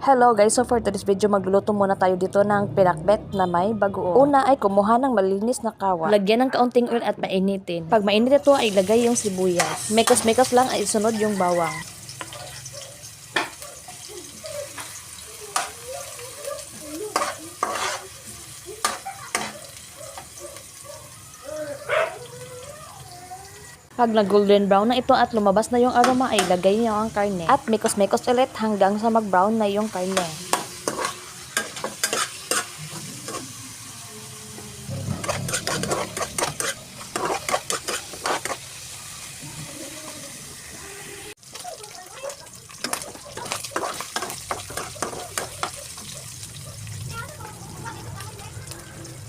Hello guys, so for today's video magluluto muna tayo dito ng pinakbet na may bagoong. Una ay kumuha ng malinis na kawa. Lagyan ng kaunting oil at mainitin. Pag mainit ito ay ilagay yung sibuyas. Mekos-mekos lang ay isunod yung bawang. Pag nag-golden brown na ito at lumabas na yung aroma ay ilagay niyo ang karne. At mekos-mekos ulit hanggang sa mag-brown na yung karne.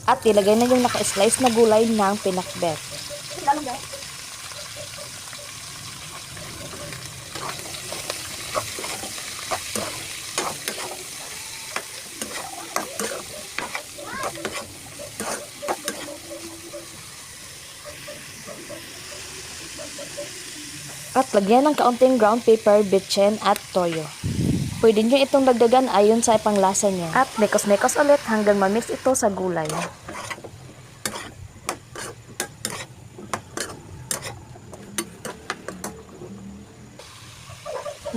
At ilagay na yung naka-slice na gulay ng pinakbet. At lagyan ng kaunting ground pepper, bitchin at toyo. Pwede nyo itong dagdagan ayon sa panglasa niya. At mekos-mekos ulit hanggang ma-mix ito sa gulay.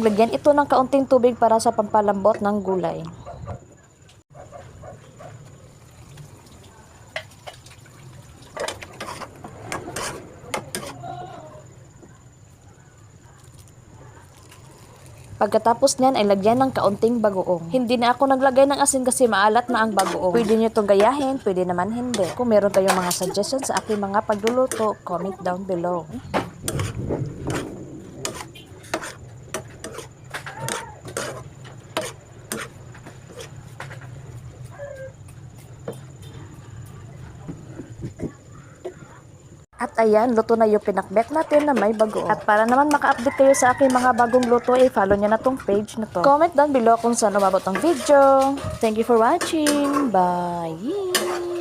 Lagyan ito ng kaunting tubig para sa pampalambot ng gulay. Pagkatapos niyan ay lagyan ng kaunting bagoong. Hindi na ako naglagay ng asin kasi maalat na ang bagoong. Pwede nyo itong gayahin, pwede naman hindi. Kung meron kayong mga suggestions sa aking mga pagluluto, comment down below. At ayan, luto na yung pinakbet natin na may bagoong. At para naman maka-update kayo sa aking mga bagong luto, follow nyo na tong page na to. Comment down below kung saan umabot ang video. Thank you for watching. Bye!